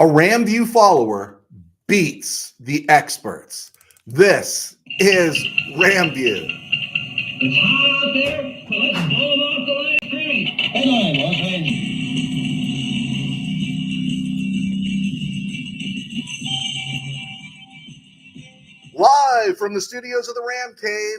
A RamView follower beats the experts. This is RamView. It's hot out there, so let's blow them off the live stream. Headline, Live from the studios of the Ram Cave,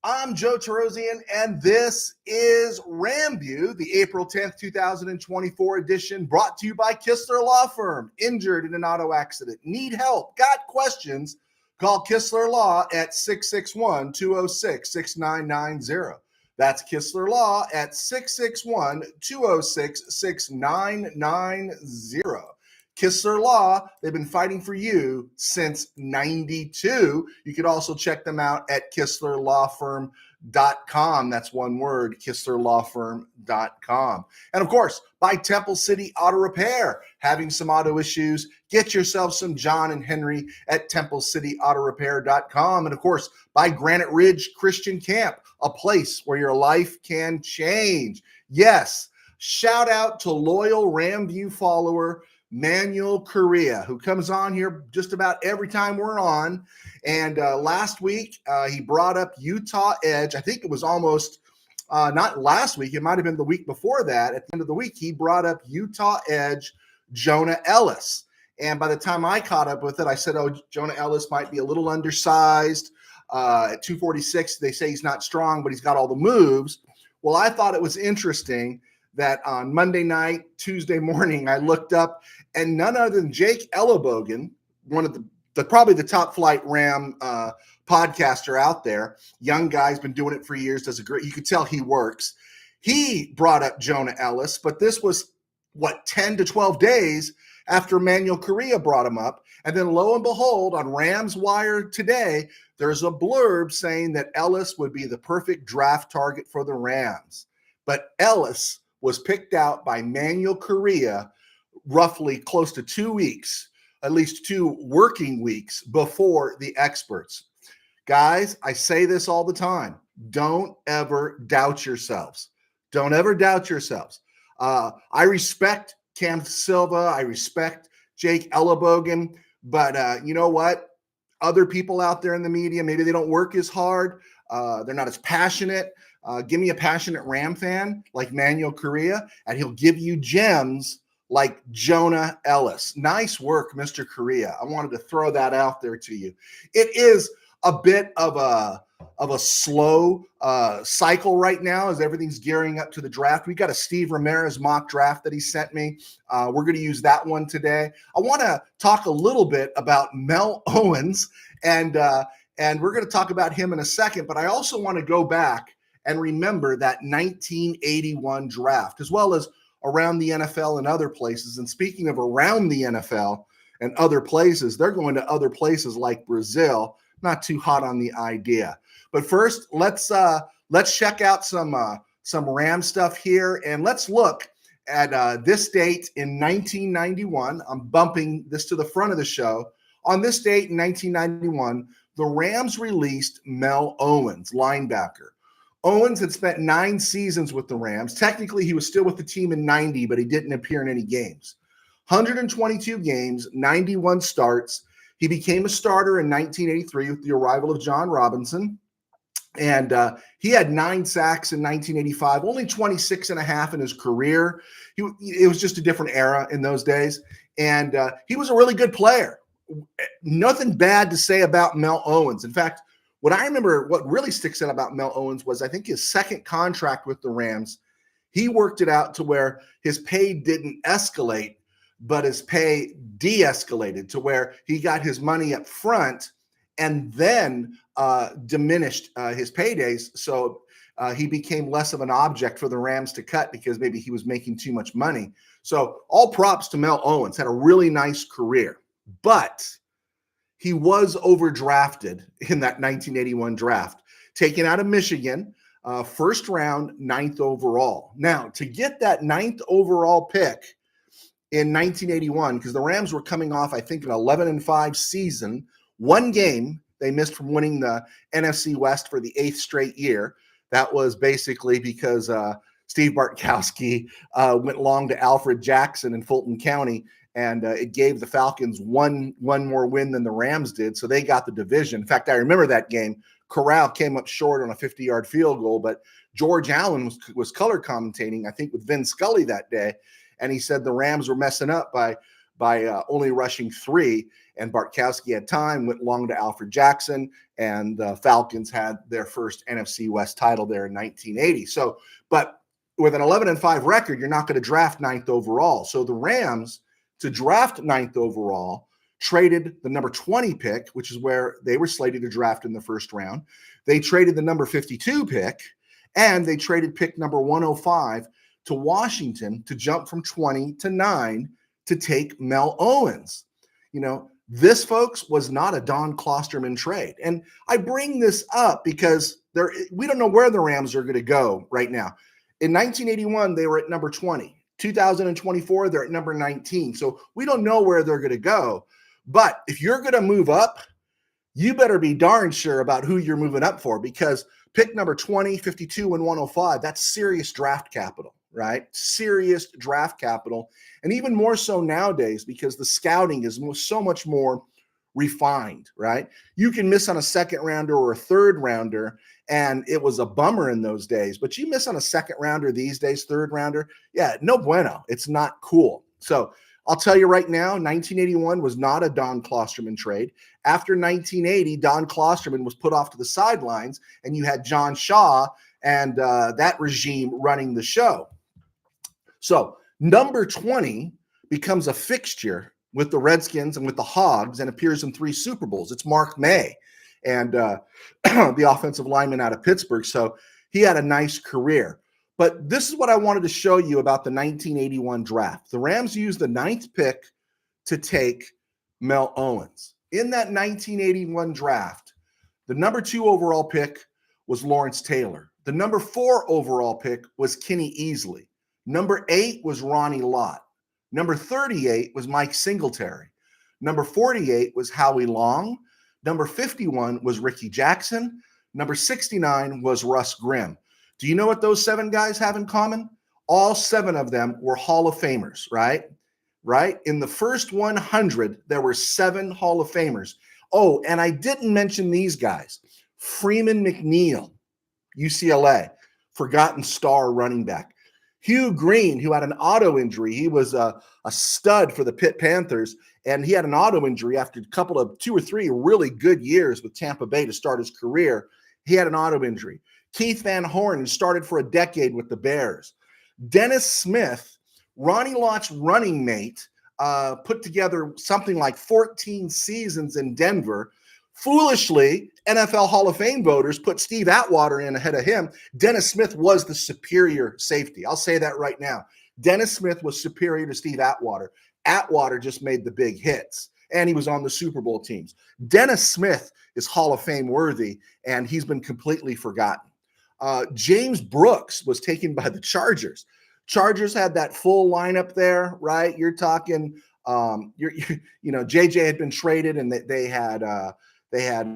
I'm Joe Tarosian, and this is RamView, the April 10th, 2024 edition, brought to you by Kistler Law Firm. Injured in an auto accident? Need help? Got questions? Call Kistler Law at 661-206-6990. That's Kistler Law at 661-206-6990. Kistler Law, they've been fighting for you since 92. You could also check them out at KistlerLawFirm.com. That's one word, KistlerLawFirm.com. And of course, by Temple City Auto Repair. Having some auto issues, get yourself some John and Henry at TempleCityAutoRepair.com. And of course, by Granite Ridge Christian Camp, a place where your life can change. Yes, shout out to loyal RamView follower Manuel Correa, who comes on here just about every time we're on. And last week, he brought up Utah Edge. I think it was almost not last week. It might have been the week before that. At the end of the week, he brought up Utah Edge Jonah Ellis. And by the time I caught up with it, I said, oh, Jonah Ellis might be a little undersized. At 246, they say he's not strong, but he's got all the moves. Well, I thought it was interesting that on Monday night, Tuesday morning, I looked up, and none other than Jake Ellenbogen, one of the probably the top flight Ram podcaster out there, young guy's been doing it for years, does a great, you could tell he works. He brought up Jonah Ellis, but this was, 10 to 12 days after Manuel Correa brought him up. And then lo and behold, on Rams Wire today, there's a blurb saying that Ellis would be the perfect draft target for the Rams. But Ellis was picked out by Manuel Correa roughly close to 2 weeks, at least 2 working weeks before the experts. Guys, I say this all the time. Don't ever doubt yourselves. Don't ever doubt yourselves. I respect Cam Silva. I respect Jake Ellenbogen. But you know what? Other people out there in the media, maybe they don't work as hard. They're not as passionate. Give me a passionate Ram fan like Manuel Correa, and he'll give you gems like Jonah Ellis. Nice work, Mr. Correa. I wanted to throw that out there to you. It is a bit of a slow cycle right now as everything's gearing up to the draft. We got a Steve Ramirez mock draft that he sent me. We're going to use that one today. I want to talk a little bit about Mel Owens, and we're going to talk about him in a second, but I also want to go back and remember that 1981 draft, as well as around the NFL and other places. And speaking of around the NFL and other places, they're going to other places like Brazil. Not too hot on the idea. But first, let's check out some Ram stuff here, and let's look at this date in 1991. I'm bumping this to the front of the show. On this date in 1991, the Rams released Mel Owens, linebacker. Owens had spent 9 seasons with the Rams. Technically, he was still with the team in 90, but he didn't appear in any games. 122 games, 91 starts. He became a starter in 1983 with the arrival of John Robinson. And he had 9 sacks in 1985, only 26 and a half in his career. It was just a different era in those days. And he was a really good player. Nothing bad to say about Mel Owens. In fact, what I remember, what really sticks out about Mel Owens was I think his second contract with the Rams, he worked it out to where his pay didn't escalate, but his pay de-escalated to where he got his money up front and then diminished his paydays. So he became less of an object for the Rams to cut because maybe he was making too much money. So all props to Mel Owens, had a really nice career, but he was overdrafted in that 1981 draft, taken out of Michigan, first round, 9th overall. Now, to get that 9th overall pick in 1981, because the Rams were coming off, I think, an 11-5 season, 1 game they missed from winning the NFC West for the 8th straight year. That was basically because Steve Bartkowski went long to Alfred Jackson in Fulton County, and it gave the Falcons one more win than the Rams did, so they got the division. In fact, I remember that game. Corral came up short on a 50-yard field goal, but George Allen was color commentating, I think, with Vin Scully that day, and he said the Rams were messing up by only rushing 3, and Bartkowski had time, went long to Alfred Jackson, and the Falcons had their first NFC West title there in 1980. So, but with an 11-5 record, you're not going to draft 9th overall. So the Rams, to draft 9th overall, traded the number 20 pick, which is where they were slated to draft in the first round. They traded the number 52 pick, and they traded pick number 105 to Washington to jump from 20 to 9 to take Mel Owens. You know, this, folks, was not a Don Klosterman trade. And I bring this up because we don't know where the Rams are going to go right now. In 1981, they were at number 20. 2024, they're at number 19. So we don't know where they're going to go. But if you're going to move up, you better be darn sure about who you're moving up for, because pick number 20, 52, and 105, that's serious draft capital, right? Serious draft capital. And even more so nowadays, because the scouting is so much more refined, right? You can miss on a second rounder or a third rounder, and it was a bummer in those days. But you miss on a second rounder these days, third rounder, yeah, no bueno. It's not cool. So I'll tell you right now, 1981 was not a Don Klosterman trade. After 1980, Don Klosterman was put off to the sidelines, and you had John Shaw and that regime running the show. So number 20 becomes a fixture with the Redskins and with the Hogs and appears in 3 Super Bowls. It's Mark May, and the offensive lineman out of Pittsburgh. So he had a nice career. But this is what I wanted to show you about the 1981 draft. The Rams used the 9th pick to take Mel Owens. In that 1981 draft, the number 2 overall pick was Lawrence Taylor. The number 4 overall pick was Kenny Easley. Number 8 was Ronnie Lott. Number 38 was Mike Singletary. Number 48 was Howie Long. Number 51 was Ricky Jackson. Number 69 was Russ Grimm. Do you know what those 7 guys have in common? All 7 of them were Hall of Famers, right? Right? In the first 100, there were 7 Hall of Famers. Oh, and I didn't mention these guys. Freeman McNeil, UCLA, forgotten star running back. Hugh Green, who had an auto injury. He was a stud for the Pitt Panthers, and he had an auto injury after a couple of 2 or 3 really good years with Tampa Bay to start his career. He had an auto injury. Keith Van Horn, who started for a decade with the Bears. Dennis Smith, Ronnie Lott's running mate, put together something like 14 seasons in Denver. Foolishly, NFL Hall of Fame voters put Steve Atwater in ahead of him. Dennis Smith was the superior safety. I'll say that right now. Dennis Smith was superior to Steve Atwater. Atwater just made the big hits, and he was on the Super Bowl teams. Dennis Smith is Hall of Fame worthy, and he's been completely forgotten. James Brooks was taken by the Chargers. Chargers had that full lineup there, right? You're talking, JJ had been traded, and they had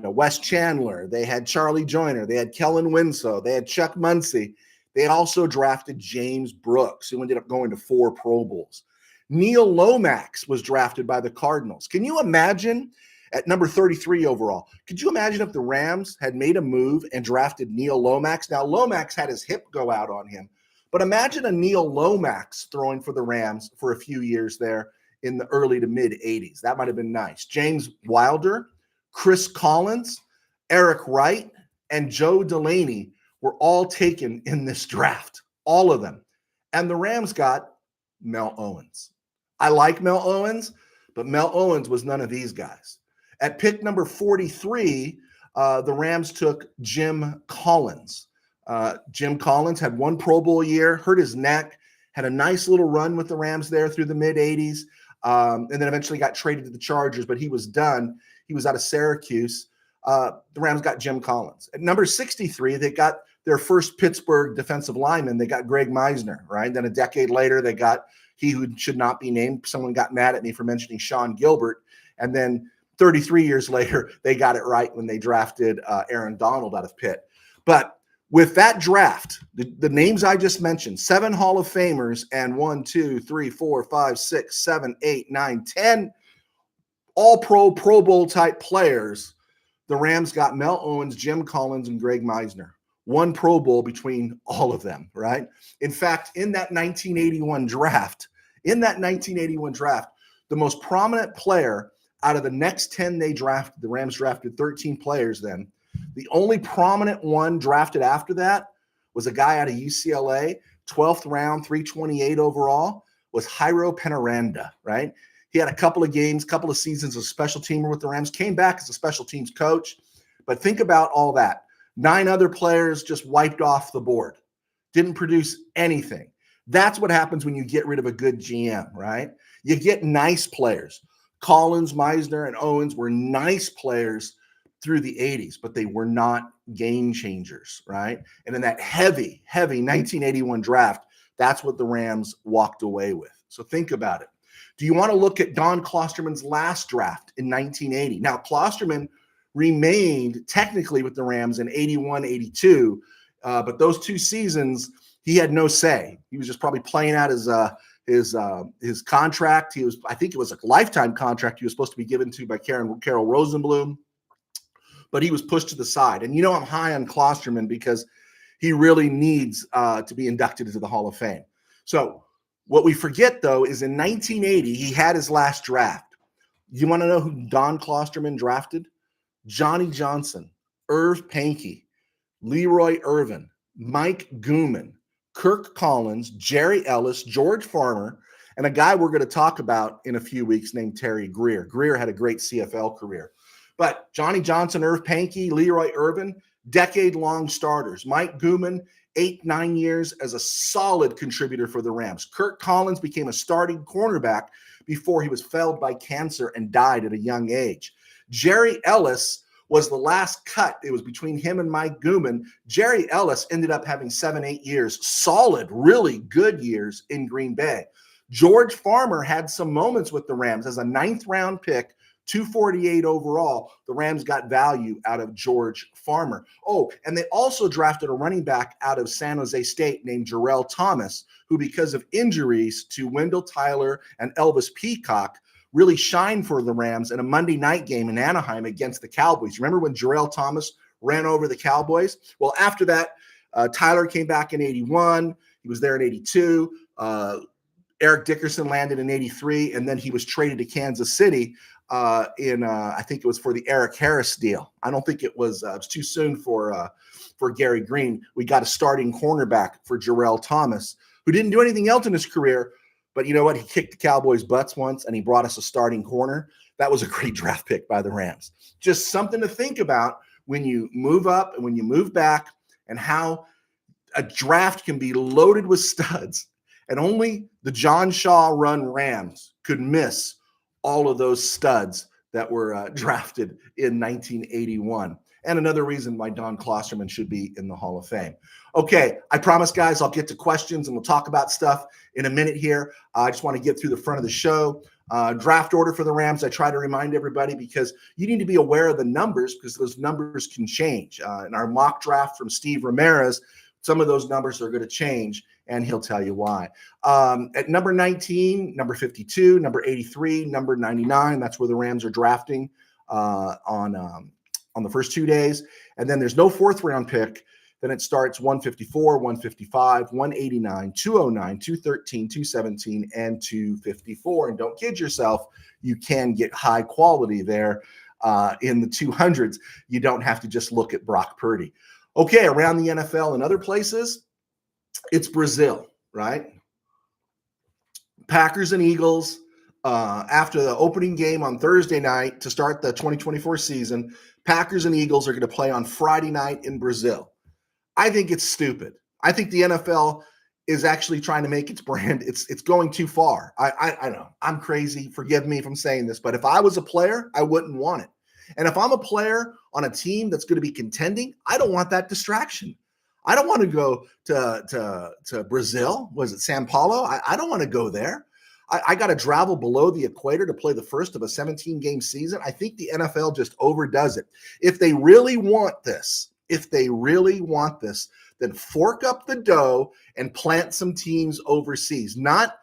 Wes Chandler, they had Charlie Joyner, they had Kellen Winslow, they had Chuck Muncie. They had also drafted James Brooks, who ended up going to 4 Pro Bowls. Neil Lomax was drafted by the Cardinals. Can you imagine? At number 33 overall. Could you imagine if the Rams had made a move and drafted Neil Lomax? Now, Lomax had his hip go out on him, but imagine a Neil Lomax throwing for the Rams for a few years there in the early to mid-'80s. That might have been nice. James Wilder, Chris Collins, Eric Wright, and Joe Delaney were all taken in this draft, all of them. And the Rams got Mel Owens. I like Mel Owens, but Mel Owens was none of these guys. At pick number 43, the Rams took Jim Collins. Jim Collins had 1 Pro Bowl year, hurt his neck, had a nice little run with the Rams there through the mid-'80s, and then eventually got traded to the Chargers, but he was done. He was out of Syracuse. The Rams got Jim Collins. At number 63, they got their first Pittsburgh defensive lineman. They got Greg Meisner, right? Then a decade later, they got he who should not be named. Someone got mad at me for mentioning Sean Gilbert. And then 33 years later, they got it right when they drafted Aaron Donald out of Pitt. But With that draft, the names I just mentioned, 7 Hall of Famers and 1, 2, 3, 4, 5, 6, 7, 8, 9, 10 all-pro, Pro Bowl type players, the Rams got Mel Owens, Jim Collins, and Greg Meisner. 1 Pro Bowl between all of them, right? In fact, in that 1981 draft, the most prominent player out of the next 10 they drafted, the Rams drafted 13 players then. The only prominent one drafted after that was a guy out of UCLA, 12th round, 328 overall, was Jairo Penaranda, right? He had a couple of games, couple of seasons as a special teamer with the Rams, came back as a special teams coach. But think about all that. 9 other players just wiped off the board, didn't produce anything. That's what happens when you get rid of a good GM, right? You get nice players. Collins, Meisner, and Owens were nice players through the 80s, but they were not game changers, right? And in that heavy 1981 draft, that's what the Rams walked away with. So think about it. Do you want to look at Don Klosterman's last draft in 1980? Now, Klosterman remained technically with the Rams in 81, 82, but those 2 seasons, he had no say. He was just probably playing out his contract. I think it was a lifetime contract he was supposed to be given to by Carol Rosenblum, but he was pushed to the side. And I'm high on Klosterman because he really needs to be inducted into the Hall of Fame. So what we forget, though, is in 1980, he had his last draft. You want to know who Don Klosterman drafted? Johnny Johnson, Irv Pankey, Leroy Irvin, Mike Gooman, Kirk Collins, Jerry Ellis, George Farmer, and a guy we're going to talk about in a few weeks named Terry Greer. Greer had a great CFL career. But Johnny Johnson, Irv Pankey, Leroy Irvin, decade-long starters. Mike Gooman, 8-9 years as a solid contributor for the Rams. Kirk Collins became a starting cornerback before he was felled by cancer and died at a young age. Jerry Ellis was the last cut. It was between him and Mike Gooman. Jerry Ellis ended up having 7-8 years, solid, really good years in Green Bay. George Farmer had some moments with the Rams as a 9th-round pick, 248 overall. The Rams got value out of George Farmer. Oh, and they also drafted a running back out of San Jose State named Jarrell Thomas, who, because of injuries to Wendell Tyler and Elvis Peacock, really shined for the Rams in a Monday night game in Anaheim against the Cowboys. Remember when Jarrell Thomas ran over the Cowboys? Well, after that, Tyler came back in 81. He was there in 82. Eric Dickerson landed in 83, and then he was traded to Kansas City I think it was for the Eric Harris deal. I don't think it was too soon for Gary Green. We got a starting cornerback for Jarrell Thomas, who didn't do anything else in his career. But you know what? He kicked the Cowboys' butts once, and he brought us a starting corner. That was a great draft pick by the Rams. Just something to think about when you move up and when you move back, and how a draft can be loaded with studs. And only the John Shaw run Rams could miss all of those studs that were drafted in 1981. And another reason why Don Klosterman should be in the Hall of Fame. Okay, I promise, guys, I'll get to questions and we'll talk about stuff in a minute here. I just want to get through the front of the show. Draft order for the Rams, I try to remind everybody because you need to be aware of the numbers because those numbers can change. In our mock draft from Steve Ramirez, some of those numbers are going to change, and he'll tell you why. At number 19, number 52, number 83, number 99, that's where the Rams are drafting on the first 2 days. And then there's no 4th-round pick. Then it starts 154, 155, 189, 209, 213, 217, and 254. And don't kid yourself, you can get high quality there in the 200s. You don't have to just look at Brock Purdy. Okay, around the NFL and other places, it's Brazil, right? Packers and Eagles, after the opening game on Thursday night to start the 2024 season, Packers and Eagles are going to play on Friday night in Brazil. I think it's stupid. I think the NFL is actually trying to make its brand. It's going too far. I know. I'm crazy. Forgive me if I'm saying this, but if I was a player, I wouldn't want it. And if I'm a player on a team that's going to be contending, I don't want that distraction. I don't want to go to Brazil. Was it Sao Paulo? I don't want to go there. I got to travel below the equator to play the first of a 17-game season. I think the NFL just overdoes it. If they really want this, If they really want this, then fork up the dough and plant some teams overseas, not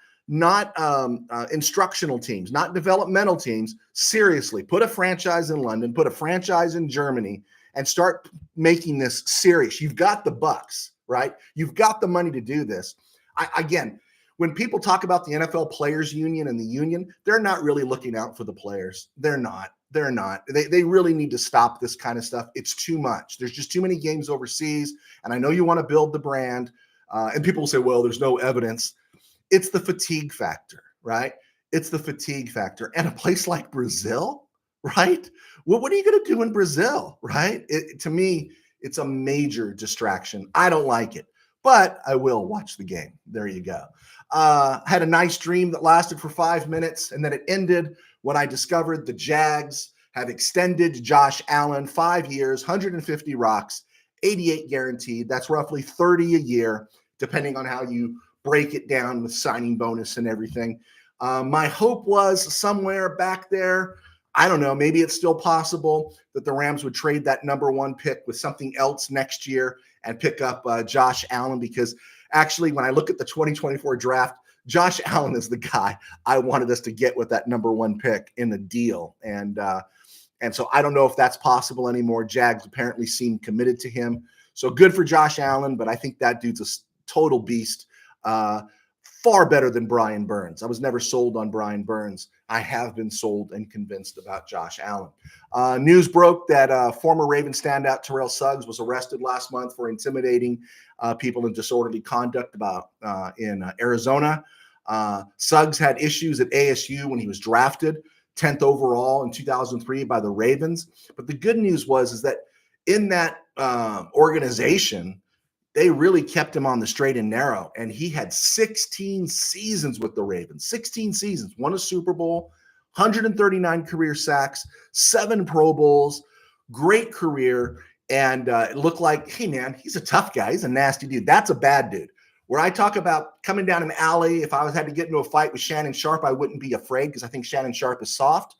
instructional teams, not developmental teams. Seriously, put a franchise in London, put a franchise in Germany, and start making this serious. You've got the bucks, right? You've got the money to do this. Again, when people talk about the NFL Players Union and the union, they're not really looking out for the players. They're not. They really need to stop this kind of stuff. It's too much. There's just too many games overseas. And I know you want to build the brand. And people will say, well, there's no evidence. It's the fatigue factor, right? It's the fatigue factor. And a place like Brazil, right? Well, what are you going to do in Brazil, right? To me, it's a major distraction. I don't like it, but I will watch the game. There you go. Had a nice dream that lasted for 5 minutes, and then it ended when I discovered the Jags have extended Josh Allen 5 years, 150 rocks, 88 guaranteed. That's roughly 30 a year, depending on how you break it down with signing bonus and everything. My hope was somewhere back there, I don't know, maybe it's still possible that the Rams would trade that number 1 pick with something else next year and pick up Josh Allen, because actually when I look at the 2024 draft, Josh Allen is the guy I wanted us to get with that number 1 pick in the deal. And so I don't know if that's possible anymore. Jags apparently seem committed to him. So good for Josh Allen, but I think that dude's a total beast. Far better than Brian Burns. I was never sold on Brian Burns. I have been sold and convinced about Josh Allen. News broke that former Raven standout Terrell Suggs was arrested last month for intimidating people in disorderly conduct in Arizona. Suggs had issues at ASU when he was drafted 10th overall in 2003 by the Ravens. But the good news is that in that organization, they really kept him on the straight and narrow. And he had 16 seasons with the Ravens, 16 seasons, won a Super Bowl, 139 career sacks, 7 Pro Bowls, great career. And it looked like, hey, man, he's a tough guy. He's a nasty dude. That's a bad dude. Where I talk about coming down an alley, if I had to get into a fight with Shannon Sharp, I wouldn't be afraid because I think Shannon Sharp is soft.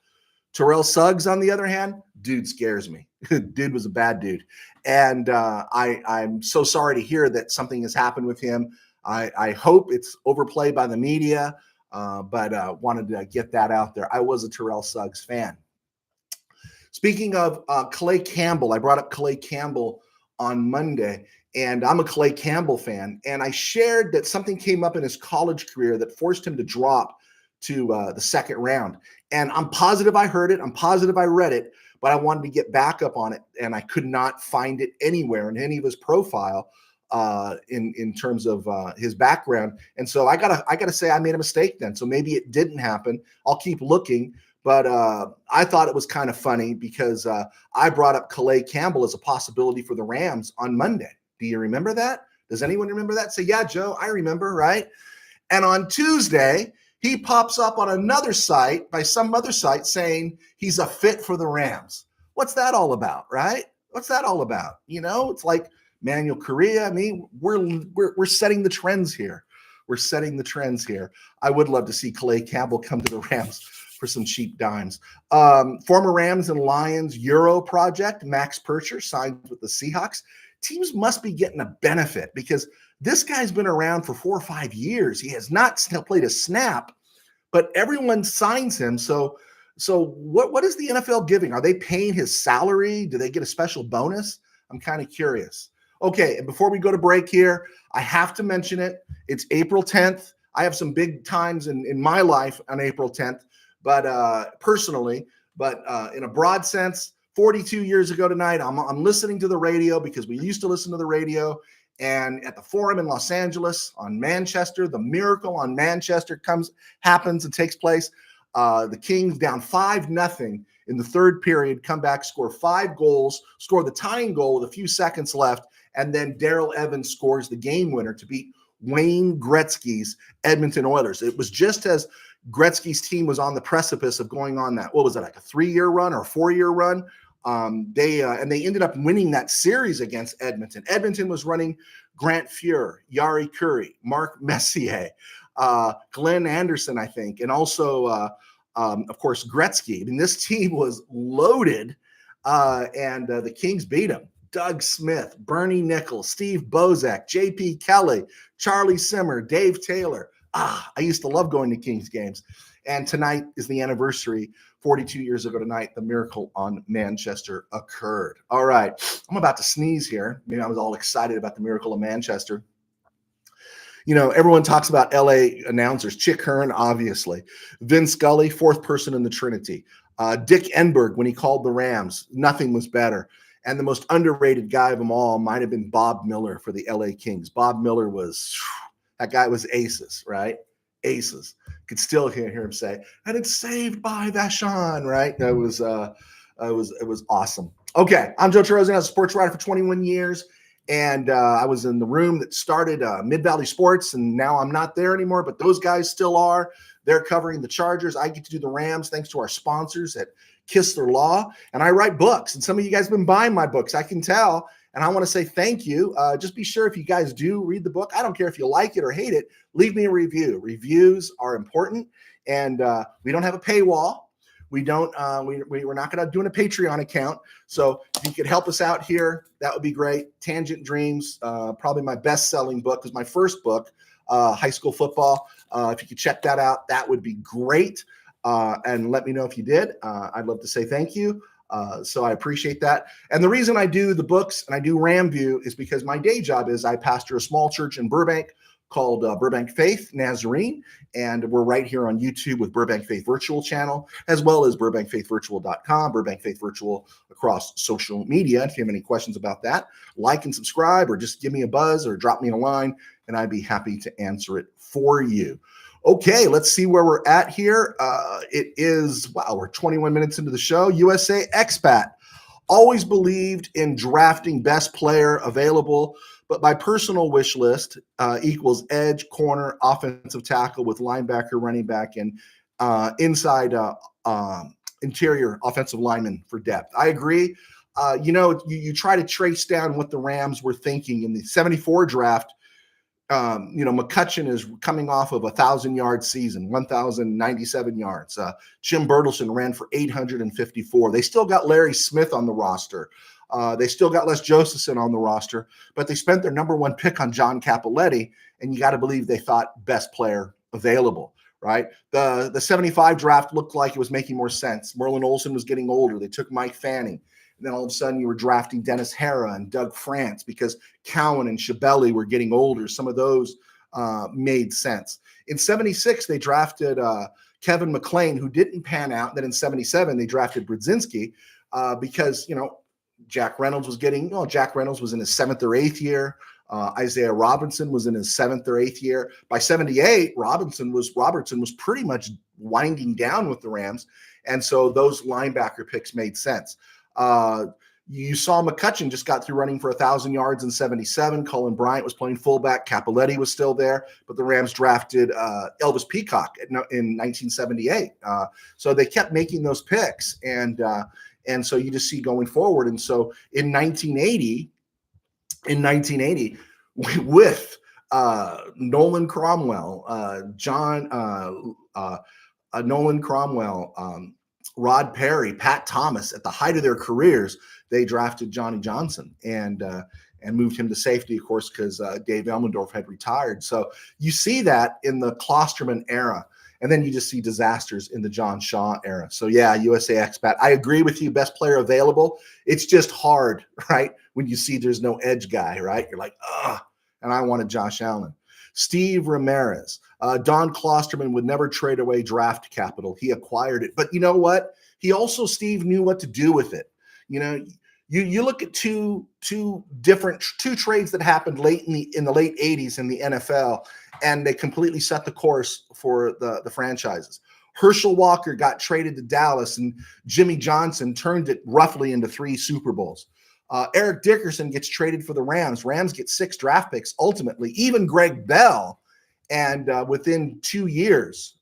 Terrell Suggs, on the other hand, dude scares me. Dude was a bad dude. And I'm so sorry to hear that something has happened with him. I hope it's overplayed by the media, but wanted to get that out there. I was a Terrell Suggs fan. Speaking of Calais Campbell, I brought up Calais Campbell on Monday, and I'm a Calais Campbell fan. And I shared that something came up in his college career that forced him to drop to the second round. And I'm positive I heard it. I'm positive I read it, but I wanted to get back up on it, and I could not find it anywhere in any of his profile in terms of his background. And so I gotta say I made a mistake then. So maybe it didn't happen. I'll keep looking. But I thought it was kind of funny because I brought up Calais Campbell as a possibility for the Rams on Monday. Do you remember that? Does anyone remember that? Say, yeah, Joe, I remember, right? And on Tuesday, he pops up on another site by some other site saying he's a fit for the Rams. What's that all about, right? What's that all about? You know, it's like Manuel Correa. I mean, we're setting the trends here. We're setting the trends here. I would love to see Calais Campbell come to the Rams for some cheap dimes. Former Rams and Lions Euro project, Max Percher signed with the Seahawks. Teams must be getting a benefit because this guy's been around for 4 or 5 years. He has not still played a snap, but everyone signs him. So what is the NFL giving? Are they paying his salary? Do they get a special bonus? I'm kind of curious. Okay, and before we go to break here, I have to mention it. It's April 10th. I have some big times in my life on April 10th, but personally, but in a broad sense, 42 years ago tonight, I'm listening to the radio because we used to listen to the radio. And at the Forum in Los Angeles on Manchester, the miracle on Manchester happens and takes place. The Kings down 5-0 in the third period, come back, score 5 goals, score the tying goal with a few seconds left, and then Darrell Evans scores the game winner to beat Wayne Gretzky's Edmonton Oilers. It was just as Gretzky's team was on the precipice of going on that, what was it, like a 3-year run or a 4-year run? They ended up winning that series against Edmonton. Edmonton was running Grant Fuhr, Yari Curry, Mark Messier, Glenn Anderson, I think, and also, of course, Gretzky. I mean, this team was loaded, and the Kings beat them. Doug Smith, Bernie Nichols, Steve Bozak, JP Kelly, Charlie Simmer, Dave Taylor. I used to love going to Kings games. And tonight is the anniversary. 42 years ago tonight, the miracle on Manchester occurred. All right, I'm about to sneeze here. Maybe I was all excited about the miracle of Manchester. Everyone talks about LA announcers. Chick Hearn, obviously. Vin Scully, fourth person in the Trinity. Dick Enberg, when he called the Rams, nothing was better. And the most underrated guy of them all might have been Bob Miller for the LA Kings. Bob Miller that guy was aces, right? Aces. Could still hear him say, and it's saved by Vashon, right? It was awesome. Okay, I'm Joe Terozzi. I was a sports writer for 21 years. And I was in the room that started Mid-Valley Sports, and now I'm not there anymore, but those guys still are. They're covering the Chargers. I get to do the Rams thanks to our sponsors at Kistler Law, and I write books, and some of you guys have been buying my books. I can tell, and I want to say thank you. Just be sure if you guys do read the book, I don't care if you like it or hate it, leave me a review. Reviews are important, and we don't have a paywall. We don't. We're not going to do a Patreon account. So if you could help us out here, that would be great. Tangent Dreams, probably my best-selling book, was my first book, high school football. If you could check that out, that would be great. And let me know if you did. I'd love to say thank you. So I appreciate that. And the reason I do the books and I do RamView is because my day job is I pastor a small church in Burbank called Burbank Faith Nazarene. And we're right here on YouTube with Burbank Faith Virtual channel, as well as burbankfaithvirtual.com, Burbank Faith Virtual across social media. If you have any questions about that, like and subscribe, or just give me a buzz or drop me a line, and I'd be happy to answer it for you. Okay, let's see where we're at here. We're 21 minutes into the show. USA Expat. Always believed in drafting best player available, but my personal wish list equals edge, corner, offensive tackle with linebacker, running back, and inside interior offensive lineman for depth. I agree. You try to trace down what the Rams were thinking in the 74 draft. McCutcheon is coming off of a 1,000-yard season, 1,097 yards. Jim Bertelsen ran for 854. They still got Larry Smith on the roster. They still got Les Josephson on the roster, but they spent their number one pick on John Cappelletti, and you got to believe they thought best player available, right? The 75 draft looked like it was making more sense. Merlin Olsen was getting older. They took Mike Fanning. And then all of a sudden you were drafting Dennis Hara and Doug France because Cowan and Schiavelli were getting older. Some of those made sense. In 76, they drafted Kevin McClain, who didn't pan out. Then in 77, they drafted Brzezinski because, Jack Reynolds was in his 7th or 8th year. Isaiah Robinson was in his 7th or 8th year. By 78, Robertson was pretty much winding down with the Rams. And so those linebacker picks made sense. You saw McCutcheon just got through running for 1,000 yards in 77. Cullen Bryant was playing fullback. Cappelletti was still there, but the Rams drafted Elvis Peacock in 1978. So they kept making those picks, and so you just see going forward. And so in 1980, with Nolan Cromwell, Nolan Cromwell, Rod Perry, Pat Thomas, at the height of their careers, they drafted Johnny Johnson and moved him to safety, of course, because Dave Elmendorf had retired. So you see that in the Klosterman era, and then you just see disasters in the John Shaw era. So yeah, USA Expat. I agree with you. Best player available. It's just hard, right? When you see there's no edge guy, right? You're like, and I wanted Josh Allen. Steve Ramirez. Don Klosterman would never trade away draft capital. He acquired it. But you know what? He also, Steve, knew what to do with it. You look at two trades that happened late in the late 80s in the NFL, and they completely set the course for the franchises. Herschel Walker got traded to Dallas, and Jimmy Johnson turned it roughly into 3 Super Bowls. Eric Dickerson gets traded for the Rams. Rams get 6 draft picks ultimately, even Greg Bell. And within 2 years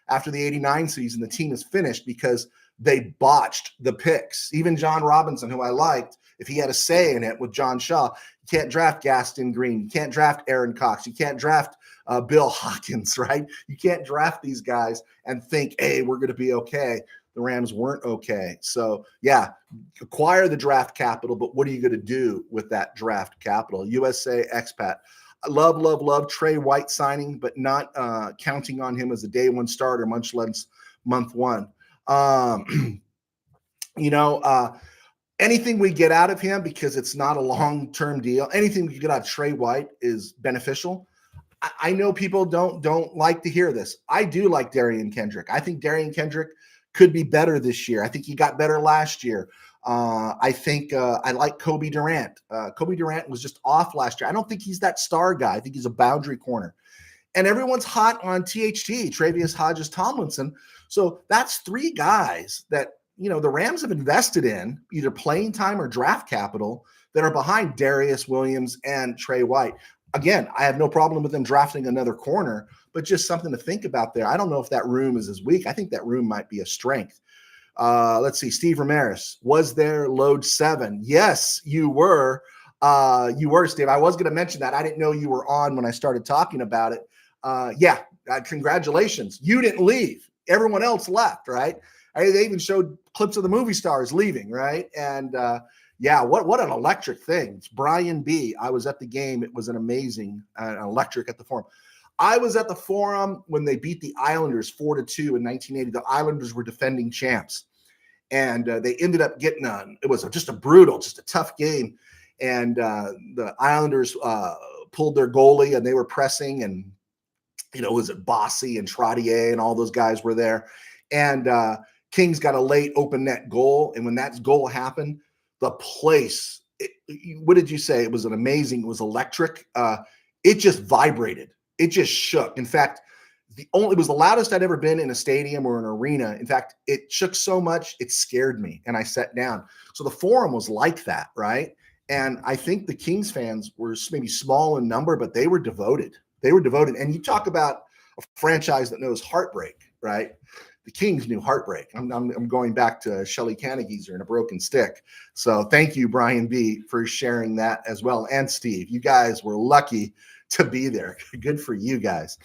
after the 89 season, the team is finished because they botched the picks. Even John Robinson, who I liked, if he had a say in it with John Shaw, you can't draft Gaston Green. You can't draft Aaron Cox. You can't draft Bill Hawkins, right? You can't draft these guys and think, hey, we're going to be okay. the Rams weren't okay. So, yeah, acquire the draft capital, but what are you going to do with that draft capital? USA expat. I love Trey White signing, but not counting on him as a day one starter, much less month one. Anything we get out of him, because it's not a long-term deal, anything we get out of Trey White is beneficial. I know people don't like to hear this. I do like Darian Kendrick. I think Darian Kendrick could be better this year. I think he got better last year. I think I like Kobe Durant. Kobe Durant was just off last year. I don't think he's that star guy. I think he's a boundary corner. And everyone's hot on THT, Travius Hodges Tomlinson. So that's three guys that, the Rams have invested in either playing time or draft capital that are behind Darius Williams and Trey White. Again, I have no problem with them drafting another corner, but just something to think about there. I don't know if that room is as weak. I think that room might be a strength. Let's see. Steve Ramirez, was there load 7? Yes, you were. You were, Steve. I was going to mention that. I didn't know you were on when I started talking about it. Congratulations. You didn't leave. Everyone else left, right? They even showed clips of the movie stars leaving, right? And what an electric thing. It's Brian B. I was at the game. It was an amazing electric at the Forum. I was at the Forum when they beat the Islanders 4-2 in 1980. The Islanders were defending champs, and they ended up getting it was just a tough game. And the Islanders pulled their goalie, and they were pressing, and was it Bossy and Trottier and all those guys were there. And Kings got a late open net goal, and when that goal happened, the place, what did you say? It was it was electric. It just vibrated. It just shook. In fact, it was the loudest I'd ever been in a stadium or an arena. In fact, it shook so much, it scared me, and I sat down. So the Forum was like that, right? And I think the Kings fans were maybe small in number, but they were devoted. They were devoted. And you talk about a franchise that knows heartbreak, right? The Kings knew heartbreak. I'm going back to Shelly Cannegeezer and a broken stick. So thank you, Brian B., for sharing that as well. And Steve, you guys were lucky to be there. Good for you guys.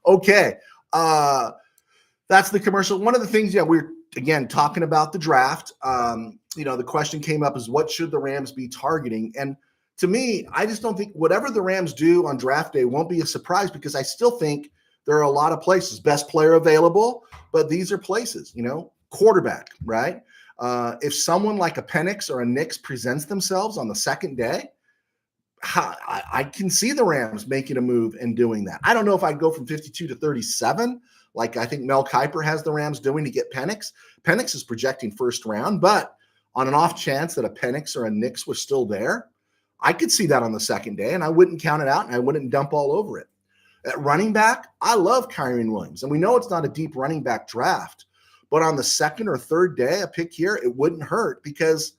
Okay. That's the commercial. One of the things, we're, again, talking about the draft. The question came up is, what should the Rams be targeting? And to me, I just don't think whatever the Rams do on draft day won't be a surprise, because I still think there are a lot of places. Best player available, but these are places, quarterback, right? If someone like a Penix or a Nix presents themselves on the second day, I can see the Rams making a move and doing that. I don't know if I'd go from 52 to 37, like I think Mel Kiper has the Rams doing to get Penix. Penix is projecting first round, but on an off chance that a Penix or a Nix was still there, I could see that on the second day, and I wouldn't count it out, and I wouldn't dump all over it. At running back, I love Kyren Williams, and we know it's not a deep running back draft, but on the second or third day, a pick here, it wouldn't hurt, because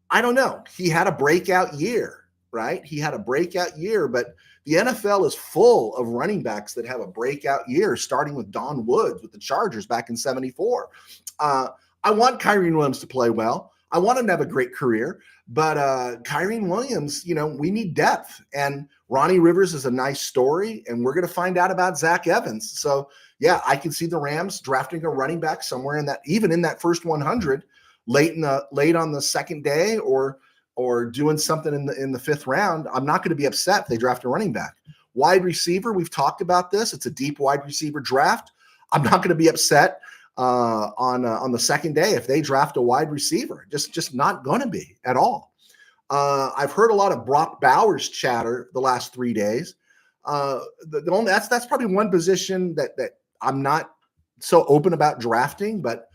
I don't know. He had a breakout year, right? He had a breakout year, but the NFL is full of running backs that have a breakout year, starting with Don Woods with the Chargers back in 74. I want Kyren Williams to play well. I want him to have a great career, but Kyren Williams, we need depth, and Ronnie Rivers is a nice story, and we're going to find out about Zach Evans. So, I can see the Rams drafting a running back somewhere in that, even in that first 100, late on the second day, or doing something in the fifth round. I'm not going to be upset if they draft a running back. Wide receiver, we've talked about this. It's a deep wide receiver draft. I'm not going to be upset on the second day if they draft a wide receiver. Just not going to be at all. I've heard a lot of Brock Bowers chatter the last 3 days. That's probably one position that I'm not so open about drafting, but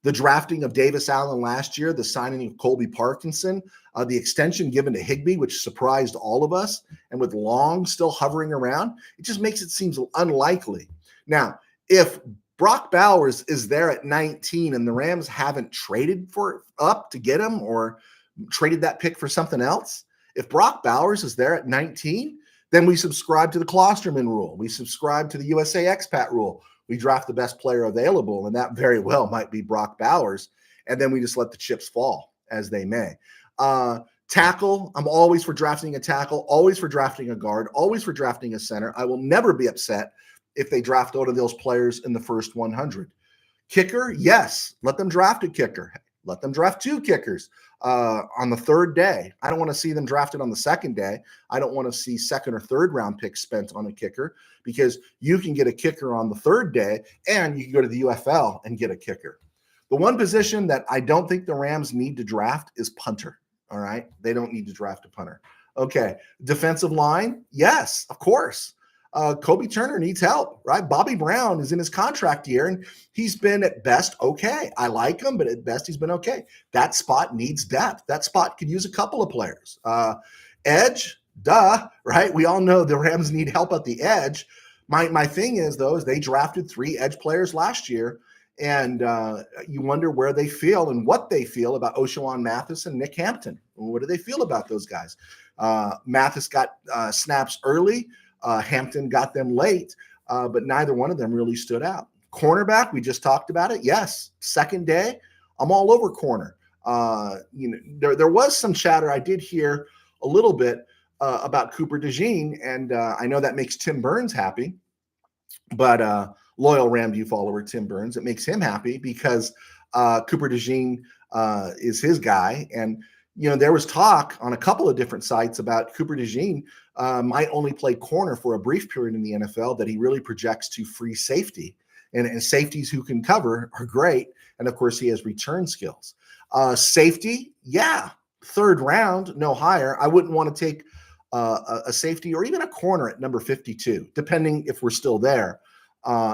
the drafting of Davis Allen last year, the signing of Colby Parkinson, the extension given to Higbee, which surprised all of us, and with Long still hovering around, it just makes it seem unlikely. Now, if Brock Bowers is there at 19 and the Rams haven't traded up to get him or traded that pick for something else, if Brock Bowers is there at 19, then we subscribe to the Klosterman rule. We subscribe to the USA expat rule. We draft the best player available, and that very well might be Brock Bowers, and then we just let the chips fall as they may. Tackle, I'm always for drafting a tackle, always for drafting a guard, always for drafting a center. I will never be upset if they draft one of those players in the first 100. Kicker, yes. Let them draft a kicker. Let them draft 2 kickers on the 3rd day. I don't want to see them drafted on the 2nd day. I don't want to see 2nd or 3rd round picks spent on a kicker, because you can get a kicker on the 3rd day and you can go to the UFL and get a kicker. The one position that I don't think the Rams need to draft is punter. All right. They don't need to draft a punter. Okay. Defensive line. Yes, of course. Kobe Turner needs help, right? Bobby Brown is in his contract year, and he's been at best okay. I like him, but at best he's been okay. That spot needs depth. That spot could use a couple of players. Edge, duh, right? We all know the Rams need help at the edge. My thing is, though, is they drafted 3 edge players last year, and you wonder where they feel and what they feel about O'Shawn Mathis and Nick Hampton. What do they feel about those guys? Mathis got snaps early. Hampton got them late, but neither one of them really stood out. Cornerback, we just talked about it. Yes, 2nd day, I'm all over corner. There was some chatter. I did hear a little bit about Cooper DeJean, and I know that makes Tim Burns happy, but loyal RamView follower Tim Burns, it makes him happy because Cooper DeJean is his guy. And there was talk on a couple of different sites about Cooper DeJean might only play corner for a brief period in the NFL, that he really projects to free safety. And safeties who can cover are great. And, of course, he has return skills. Safety, yeah, 3rd round, no higher. I wouldn't want to take a safety or even a corner at number 52, depending if we're still there,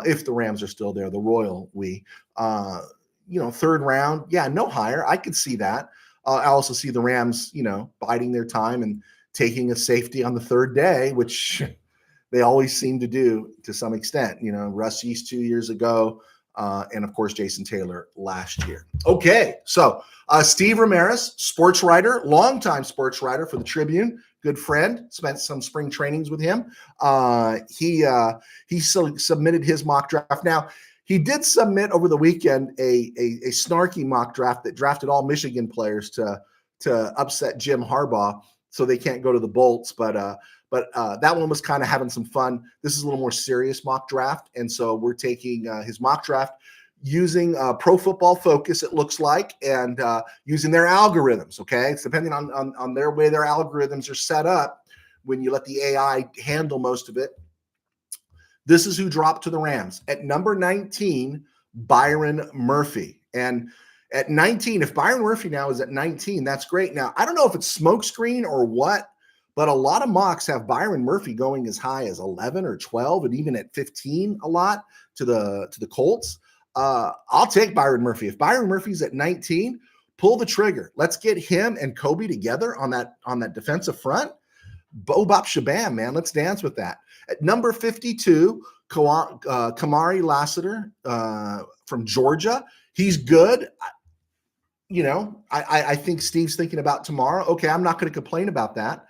if the Rams are still there, the Royal we. 3rd round, yeah, no higher. I could see that. I also see the Rams, biding their time and taking a safety on the 3rd day, which they always seem to do to some extent. Russ Yeast 2 years ago, and of course Jason Taylor last year. Okay, so Steve Ramirez, sports writer, longtime sports writer for the Tribune, good friend. Spent some spring trainings with him. He submitted his mock draft. Now, he did submit over the weekend a snarky mock draft that drafted all Michigan players to upset Jim Harbaugh, so they can't go to the Bolts. But that one was kind of having some fun. This is a little more serious mock draft, and so we're taking his mock draft using Pro Football Focus, it looks like, and using their algorithms. Okay, it's depending on their way their algorithms are set up. When you let the AI handle most of it. This is who dropped to the Rams. At number 19, Byron Murphy. And at 19, if Byron Murphy now is at 19, that's great. Now, I don't know if it's smokescreen or what, but a lot of mocks have Byron Murphy going as high as 11 or 12, and even at 15 a lot to the Colts. I'll take Byron Murphy. If Byron Murphy's at 19, pull the trigger. Let's get him and Kobe together on that defensive front. Bo Bop Shabam, man. Let's dance with that. At number 52, Kamari Lassiter from Georgia. He's good. I think Steve's thinking about tomorrow. Okay, I'm not going to complain about that.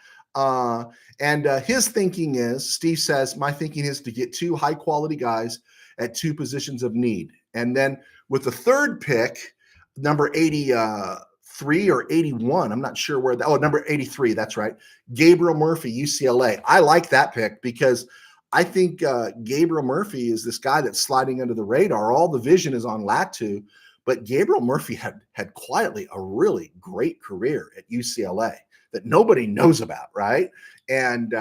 And his thinking is, Steve says, my thinking is to get 2 high-quality guys at 2 positions of need. And then with the 3rd pick, number 83 or 81, I'm not sure where that, number 83, that's right. Gabriel Murphy, UCLA. I like that pick because I think Gabriel Murphy is this guy that's sliding under the radar. All the vision is on Latu, but Gabriel Murphy had quietly a really great career at UCLA that nobody knows about, right? And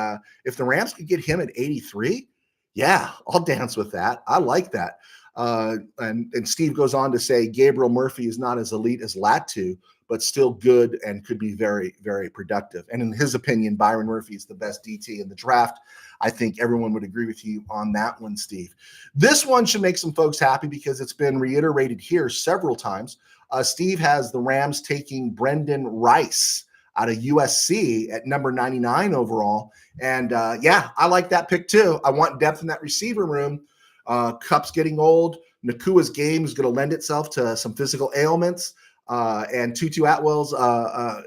if the Rams could get him at 83, yeah, I'll dance with that. I like that. And Steve goes on to say Gabriel Murphy is not as elite as Latu, but still good and could be very, very productive. And in his opinion, Byron Murphy is the best DT in the draft. I think everyone would agree with you on that one, Steve. This one should make some folks happy because it's been reiterated here several times. Steve has the Rams taking Brendan Rice out of USC at number 99 overall. And yeah, I like that pick too. I want depth in that receiver room. Cup's getting old. Nakua's game is going to lend itself to some physical ailments. And Tutu Atwell's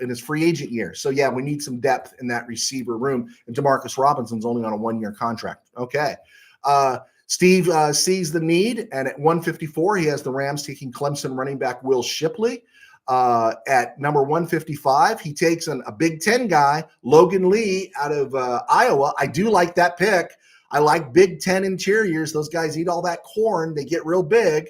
in his free agent year. So, yeah, we need some depth in that receiver room. And Demarcus Robinson's only on a 1-year contract. Okay. Steve sees the need, and at 154, he has the Rams taking Clemson running back Will Shipley. At number 155, he takes a Big Ten guy, Logan Lee, out of Iowa. I do like that pick. I like Big Ten interiors. Those guys eat all that corn. They get real big.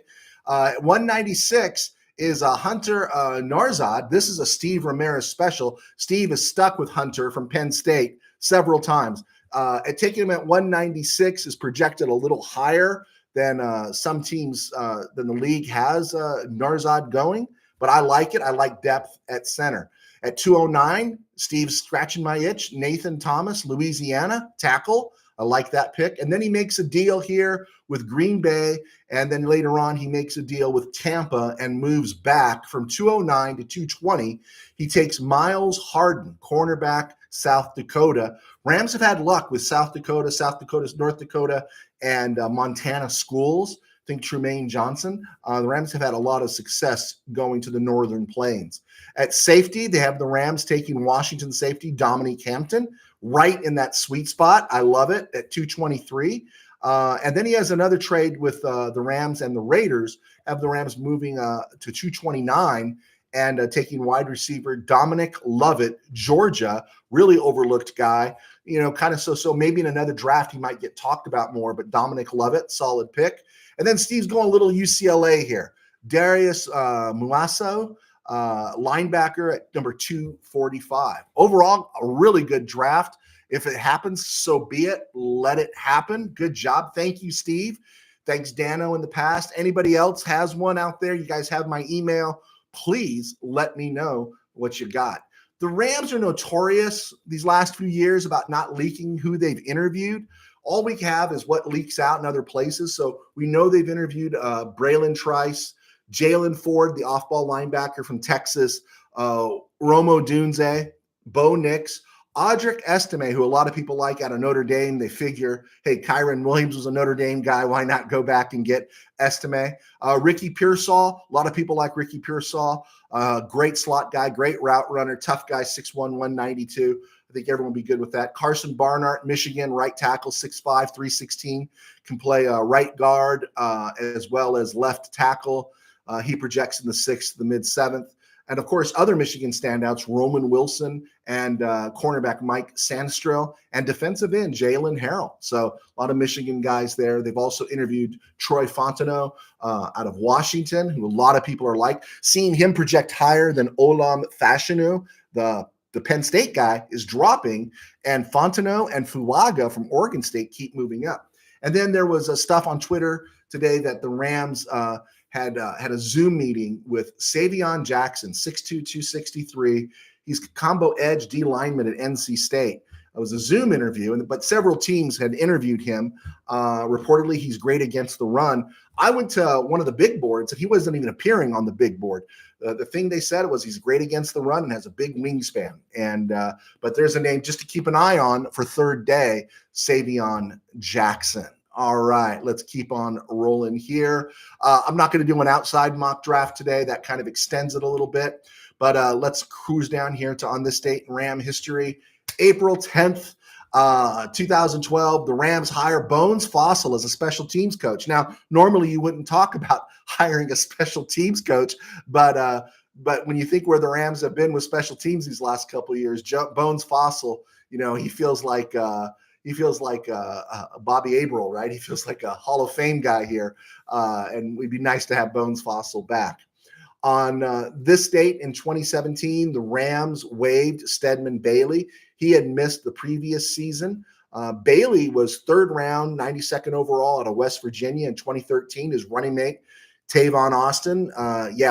At 196 is Hunter Narzad. This is a Steve Ramirez special. Steve is stuck with Hunter from Penn State several times. At taking him at 196 is projected a little higher than some teams than the league has Narzad going, but I like it. I like depth at center. At 209, Steve's scratching my itch. Nathan Thomas, Louisiana, tackle. I like that pick. And then he makes a deal here with Green Bay. And then later on, he makes a deal with Tampa and moves back from 209 to 220. He takes Miles Harden, cornerback, South Dakota. Rams have had luck with South Dakota, North Dakota, and Montana schools. Think Trumaine Johnson. The Rams have had a lot of success going to the Northern Plains. At safety, they have the Rams taking Washington safety Dominique Hampton, right in that sweet spot. I love it at 223. And then he has another trade with the Rams and the Raiders, have the Rams moving to 229 and taking wide receiver Dominic Lovett, Georgia, really overlooked guy. Kind of so maybe in another draft he might get talked about more, but Dominic Lovett, solid pick. And then Steve's going a little UCLA here. Darius Muasso, linebacker at number 245. Overall, a really good draft. If it happens, so be it. Let it happen. Good job. Thank you, Steve. Thanks, Dano, in the past. Anybody else has one out there? You guys have my email. Please let me know what you got. The Rams are notorious these last few years about not leaking who they've interviewed. All we have is what leaks out in other places. So we know they've interviewed Braylon Trice, Jalen Ford, the off-ball linebacker from Texas, Romo Dunze, Bo Nix, Audric Estime, who a lot of people like out of Notre Dame. They figure, hey, Kyron Williams was a Notre Dame guy. Why not go back and get Estime? Ricky Pearsall, a lot of people like Ricky Pearsall. Great slot guy, great route runner, tough guy, 6'1", 192. I think everyone will be good with that. Carson Barnhart, Michigan, right tackle, 6'5", 316, can play right guard as well as left tackle. He projects in the 6th, the mid-7th. And, of course, other Michigan standouts, Roman Wilson and cornerback Mike Sandstrel, and defensive end Jalen Harrell. So a lot of Michigan guys there. They've also interviewed Troy Fontenot out of Washington, who a lot of people are like. Seeing him project higher than Olam Fashanu, the Penn State guy, is dropping, and Fontenot and Fuaga from Oregon State keep moving up. And then there was stuff on Twitter today that the Rams had a Zoom meeting with Savion Jackson, 6'2", 263. He's combo edge D lineman at NC State. It was a Zoom interview, but several teams had interviewed him. Reportedly, he's great against the run. I went to one of the big boards, and he wasn't even appearing on the big board. The thing they said was he's great against the run and has a big wingspan. But there's a name just to keep an eye on for third day, Savion Jackson. All right, let's keep on rolling here. I'm not going to do an outside mock draft today. That kind of extends it a little bit. But let's cruise down here to On This Date in Ram History. April 10th, 2012, the Rams hire Bones Fossil as a special teams coach. Now, normally you wouldn't talk about hiring a special teams coach, but when you think where the Rams have been with special teams these last couple of years, Bones Fossil, he feels like Bobby Abril, right? He feels like a Hall of Fame guy here, and it'd be nice to have Bones Fossil back. On this date in 2017, the Rams waived Stedman Bailey. He had missed the previous season. Bailey was third round, 92nd overall out of West Virginia in 2013. His running mate, Tavon Austin.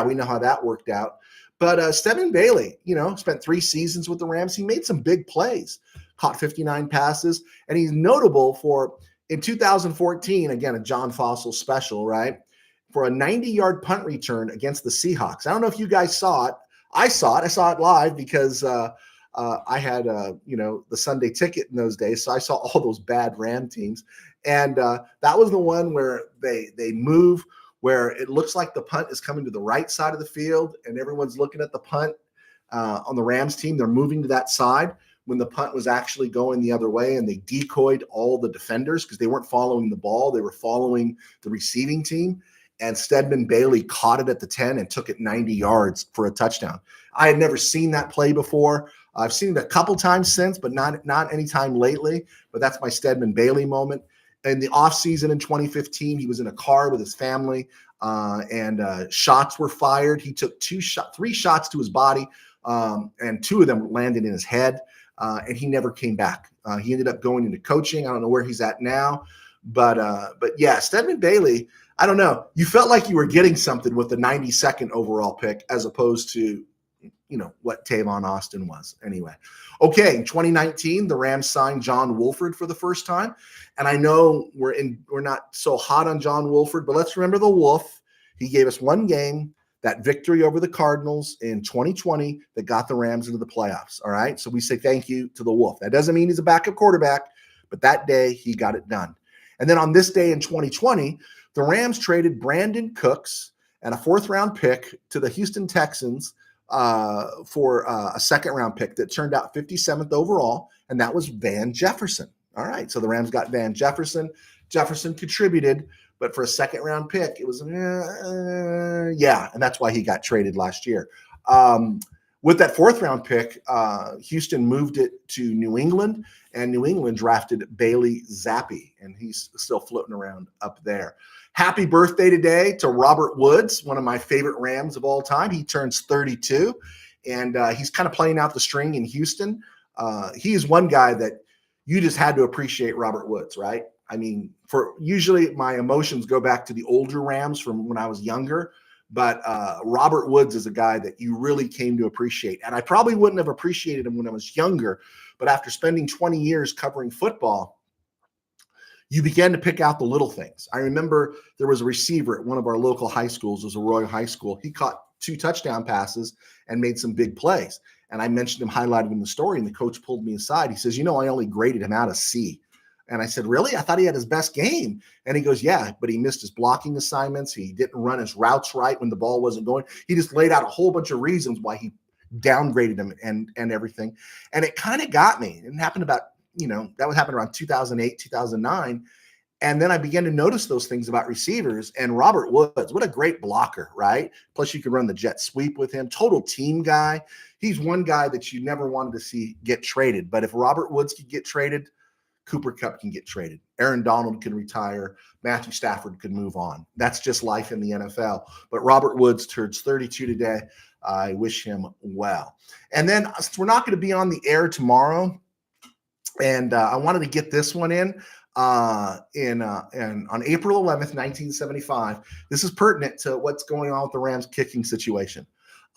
We know how that worked out. But Stedman Bailey, spent 3 seasons with the Rams. He made some big plays, caught 59 passes, and he's notable for, in 2014, again, a John Fossil special, right? For a 90-yard punt return against the Seahawks. I don't know if you guys saw it. I saw it. I saw it live because I had, the Sunday ticket in those days. So I saw all those bad Ram teams. And that was the one where they move, where it looks like the punt is coming to the right side of the field and everyone's looking at the punt on the Rams team. They're moving to that side when the punt was actually going the other way, and they decoyed all the defenders because they weren't following the ball. They were following the receiving team. And Stedman Bailey caught it at the 10 and took it 90 yards for a touchdown. I had never seen that play before. I've seen it a couple times since, but not any time lately. But that's my Stedman Bailey moment. In the offseason in 2015, he was in a car with his family and shots were fired. He took three shots to his body, and two of them landed in his head, and he never came back. He ended up going into coaching. I don't know where he's at now, but yeah, Stedman Bailey, I don't know. You felt like you were getting something with the 92nd overall pick as opposed to, what Tavon Austin was. Anyway, okay, in 2019, the Rams signed John Wolford for the first time. And I know we're not so hot on John Wolford, but let's remember the Wolf. He gave us one game, that victory over the Cardinals in 2020 that got the Rams into the playoffs. All right, so we say thank you to the Wolf. That doesn't mean he's a backup quarterback, but that day he got it done. And then on this day in 2020, the Rams traded Brandon Cooks and a fourth-round pick to the Houston Texans for a second-round pick that turned out 57th overall, and that was Van Jefferson. All right, so the Rams got Van Jefferson. Jefferson contributed, but for a second-round pick, it was, yeah, and that's why he got traded last year. With that fourth-round pick, Houston moved it to New England, and New England drafted Bailey Zappi, and he's still floating around up there. Happy birthday today to Robert Woods, one of my favorite Rams of all time. He turns 32, and he's kind of playing out the string in Houston. He is one guy that you just had to appreciate Robert Woods, right? I mean, usually my emotions go back to the older Rams from when I was younger, but Robert Woods is a guy that you really came to appreciate. And I probably wouldn't have appreciated him when I was younger, but after spending 20 years covering football, you began to pick out the little things. I remember there was a receiver at one of our local high schools, it was Arroyo High School. He caught 2 touchdown passes and made some big plays. And I mentioned him, highlighted in the story, and the coach pulled me aside. He says, I only graded him out a C. And I said, really? I thought he had his best game. And he goes, yeah, but he missed his blocking assignments. He didn't run his routes right when the ball wasn't going. He just laid out a whole bunch of reasons why he downgraded him and everything. And it kind of got me. It happened about, that would happen around 2008, 2009. And then I began to notice those things about receivers. And Robert Woods, what a great blocker, right? Plus you could run the jet sweep with him. Total team guy. He's one guy that you never wanted to see get traded. But if Robert Woods could get traded, Cooper Kupp can get traded. Aaron Donald can retire. Matthew Stafford could move on. That's just life in the NFL. But Robert Woods turns 32 today. I wish him well. And then we're not going to be on the air tomorrow. And I wanted to get this one in on April 11th, 1975. This is pertinent to what's going on with the Rams kicking situation.